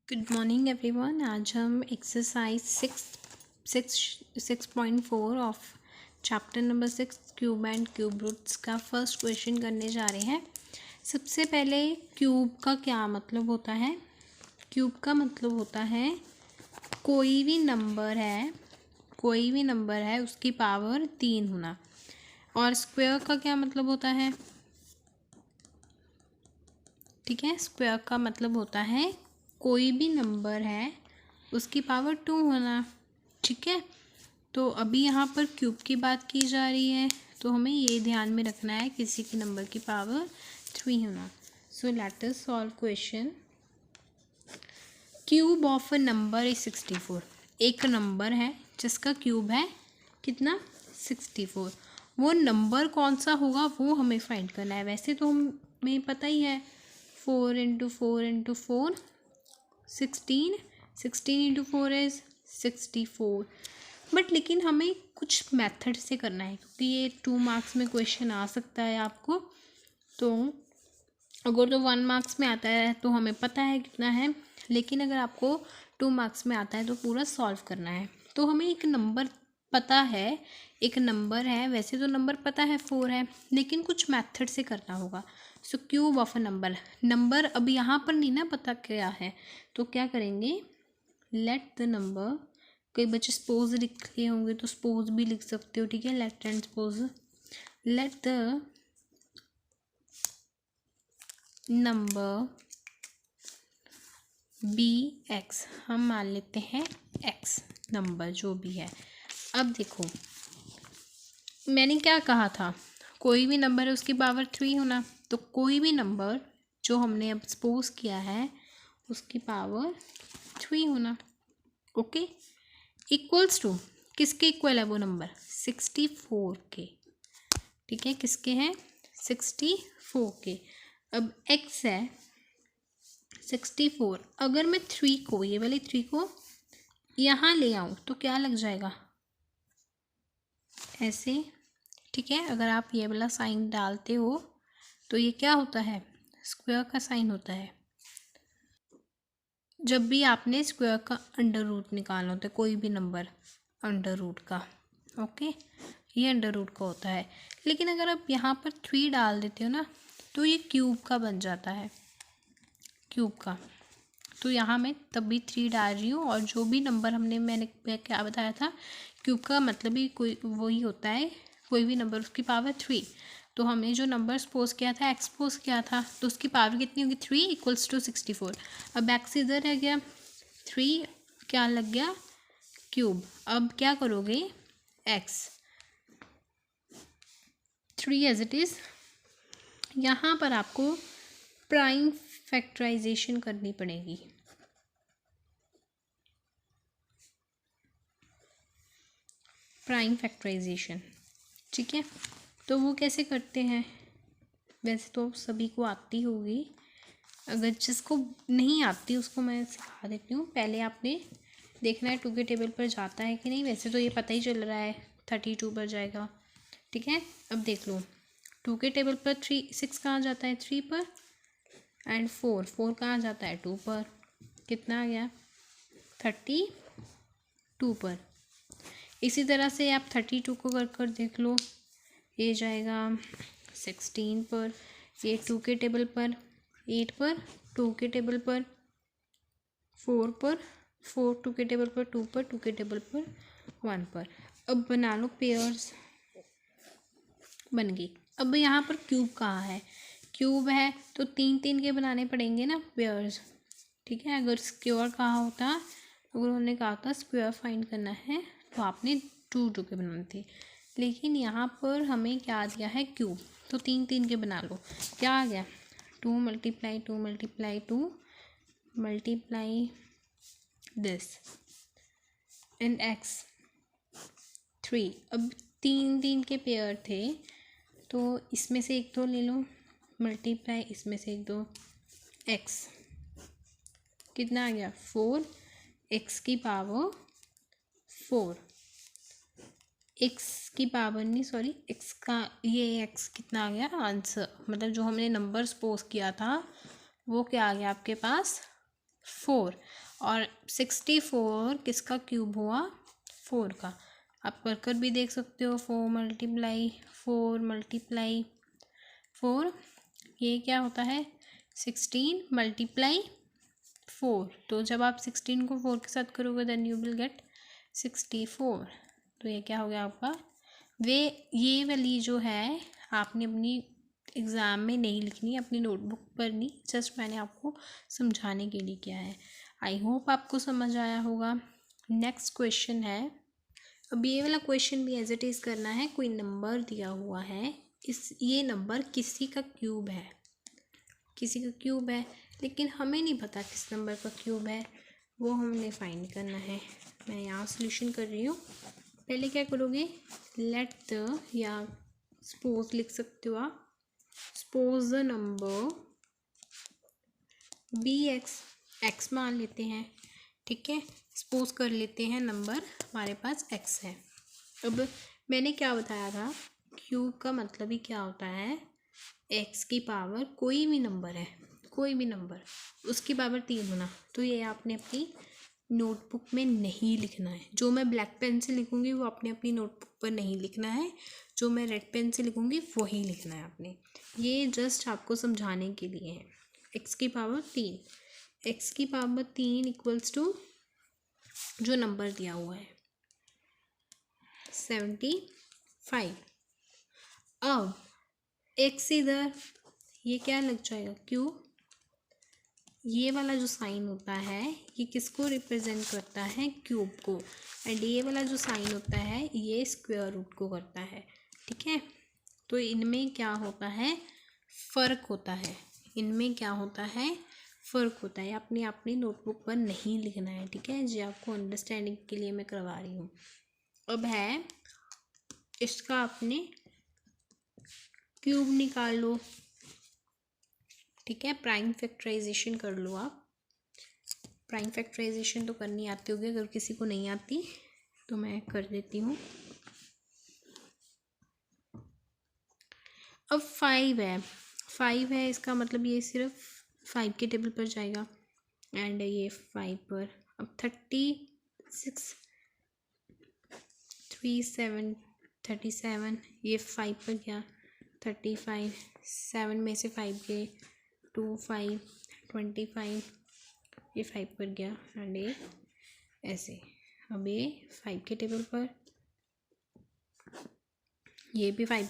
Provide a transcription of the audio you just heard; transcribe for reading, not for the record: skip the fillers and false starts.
Good morning everyone. आज हम exercise 6.4 of chapter number 6 cube and cube roots का first question करने जा रहे हैं। सबसे पहले क्यूब का क्या मतलब होता है? क्यूब का मतलब होता है कोई भी नंबर है उसकी पावर 3 होना। और स्क्वायर का क्या मतलब होता है? ठीक है, स्क्वायर का मतलब होता है कोई भी नंबर है उसकी पावर 2 होना। ठीक है, तो अभी यहाँ पर क्यूब की बात की जा रही है, तो हमें ये ध्यान में रखना है किसी की नंबर की पावर 3 होना। So let us solve question. Cube of a number is 64। एक नंबर है जिसका क्यूब है कितना? 64। वो नंबर कौन सा होगा वो हमें फाइंड करना है। वैसे तो हमें पता ही है 4 × 4 × 4 16 × 4 इज़ 64। बट लेकिन हमें कुछ मेथड से करना है क्योंकि ये 2 मार्क्स में क्वेश्चन आ सकता है आपको। तो अगर तो 1 मार्क्स में आता है तो हमें पता है कितना है, लेकिन अगर आपको 2 मार्क्स में आता है तो पूरा सॉल्व करना है। तो हमें एक नंबर पता है, एक नंबर है, वैसे तो नंबर पता है 4 है, लेकिन कुछ मेथड से करना होगा। सो क्यूब ऑफ अ नंबर अब यहाँ पर नहीं ना पता क्या है, तो क्या करेंगे, लेट द नंबर। कई बच्चे सपोज लिख लिए होंगे तो सपोज भी लिख सकते हो। ठीक है, let and suppose. Let the number be x. हम मान लेते हैं एक्स नंबर जो भी है। अब देखो मैंने क्या कहा था, कोई भी नंबर है उसकी पावर 3 होना। तो कोई भी नंबर जो हमने अब सपोज किया है उसकी पावर 3 होना। ओके, इक्वल्स टू किसके इक्वल है वो नंबर? 64 के। ठीक है, किसके हैं? 64 के। अब x है 64। अगर मैं 3 को, ये वाली 3 को यहाँ ले आऊँ तो क्या लग जाएगा? ऐसे। ठीक है, अगर आप ये वाला साइन डालते हो तो ये क्या होता है? स्क्वायर का साइन होता है। जब भी आपने स्क्वायर का अंडर रूट निकालना होता है, कोई भी नंबर अंडर रूट का, ओके, ये अंडर रूट का होता है। लेकिन अगर आप यहाँ पर 3 डाल देते हो ना तो ये क्यूब का बन जाता है, क्यूब का। तो यहाँ मैं तब भी 3 डाल रही हूँ, और जो भी नंबर मैंने क्या बताया था, क्यूब का मतलब ही कोई वही होता है, कोई भी नंबर उसकी पावर 3। तो हमने जो नंबर सपोज किया था, एक्सपोज किया था, तो उसकी पावर कितनी होगी? 3 = 64। अब एक्स इधर रह गया, 3 क्या लग गया? क्यूब। अब क्या करोगे? X 3 as it is. यहाँ पर आपको प्राइम फैक्टराइजेशन करनी पड़ेगी। प्राइम फैक्टराइजेशन, ठीक है, तो वो कैसे करते हैं? वैसे तो सभी को आती होगी, अगर जिसको नहीं आती उसको मैं सिखा देती हूँ। पहले आपने देखना है 2 के टेबल पर जाता है कि नहीं। वैसे तो ये पता ही चल रहा है 32 पर जाएगा। ठीक है, अब देख लो 2 के टेबल पर 6 कहाँ जाता है? 3 पर। एंड 4 कहाँ जाता है? 2 पर। कितना आ गया? 32 पर। इसी तरह से आप 32 को कर देख लो, ये जाएगा 16 पर, ये 2 के टेबल पर, 8 पर, 2 के टेबल पर, 4 पर, 4 2 के टेबल पर, 2 पर, 2 के टेबल पर, 1 पर। अब बना लो पेयर्स, बन गई। अब यहाँ पर क्यूब कहाँ है? क्यूब है तो 3 के बनाने पड़ेंगे ना पेयर्स। ठीक है, अगर स्क्वायर कहाँ होता, अगर उन्होंने कहा था स्क्वायर फाइंड करना है तो आपने 2 के बनाने थे, लेकिन यहाँ पर हमें क्या दिया है? क्यूब। तो 3 के बना लो। क्या आ गया? 2 × 2 × 2 मल्टीप्लाई दिस एंड x 3। अब 3 के पेयर थे तो इसमें से एक 2 ले लो, मल्टीप्लाई इसमें से एक 2, x कितना आ गया? 4, x की पावर 4, x की पावर नहीं, सॉरी, x का ये x कितना आ गया? आंसर, मतलब जो हमने नंबर सपोज किया था वो क्या आ गया आपके पास? 4। और 64 किसका क्यूब हुआ, 4 का। आप कर भी देख सकते हो, 4 मल्टीप्लाई 4, ये क्या होता है 16 मल्टीप्लाई 4। तो जब आप 16 को 4 के साथ करोगे देन यू विल गेट 64। तो ये क्या हो गया आपका, ये वाली जो है आपने अपनी एग्ज़ाम में नहीं लिखनी, अपनी नोटबुक पर नहीं, जस्ट मैंने आपको समझाने के लिए किया है। आई होप आपको समझ आया होगा। नेक्स्ट क्वेश्चन है, अब ये वाला क्वेश्चन भी एज इट इज़ करना है। कोई नंबर दिया हुआ है, ये नंबर किसी का क्यूब है, किसी का क्यूब है, लेकिन हमें नहीं पता किस नंबर का क्यूब है, वो हमने फाइंड करना है। मैं यहाँ सॉल्यूशन कर रही हूँ। पहले क्या करोगे, लेट द, या सपोज लिख सकते हो आप, suppose the number be x मान लेते हैं, ठीक है। सपोज कर लेते हैं नंबर हमारे पास एक्स है। अब मैंने क्या बताया था, क्यूब का मतलब ही क्या होता है, एक्स की पावर कोई भी नंबर है, कोई भी नंबर उसकी पावर 3 होना। तो ये आपने अपनी नोटबुक में नहीं लिखना है। जो मैं ब्लैक पेन से लिखूँगी वो आपने अपनी नोटबुक पर नहीं लिखना है, जो मैं रेड पेन से लिखूँगी वही लिखना है आपने। ये जस्ट आपको समझाने के लिए है। एक्स की पावर 3, एक्स की पावर 3 इक्वल्स टू जो नंबर दिया हुआ है 75। अब एक्स इधर, ये क्या लग जाएगा क्यूब, ये वाला जो साइन होता है ये किसको रिप्रेजेंट करता है, क्यूब को, एंड ये वाला जो साइन होता है ये स्क्वायर रूट को करता है, ठीक है। तो इनमें क्या होता है, फ़र्क होता है, इनमें क्या होता है, फ़र्क होता है। अपनी अपनी नोटबुक पर नहीं लिखना है, ठीक है जी, आपको अंडरस्टैंडिंग के लिए मैं करवा रही हूँ। अब है इसका अपने क्यूब निकाल लो, ठीक है। प्राइम फैक्टराइजेशन कर लो आप। प्राइम फैक्टराइजेशन तो करनी आती होगी, अगर किसी को नहीं आती तो मैं कर देती हूँ। अब 5 है, इसका मतलब ये सिर्फ 5 के टेबल पर जाएगा, एंड ये 5 पर। अब 36 3 7 37, ये 5 पर गया, 35 7 में से 5 गए, 2 5 25, ये 5 पर गया, एंड ये ऐसे। अब ये 5 के टेबल पर, ये भी 5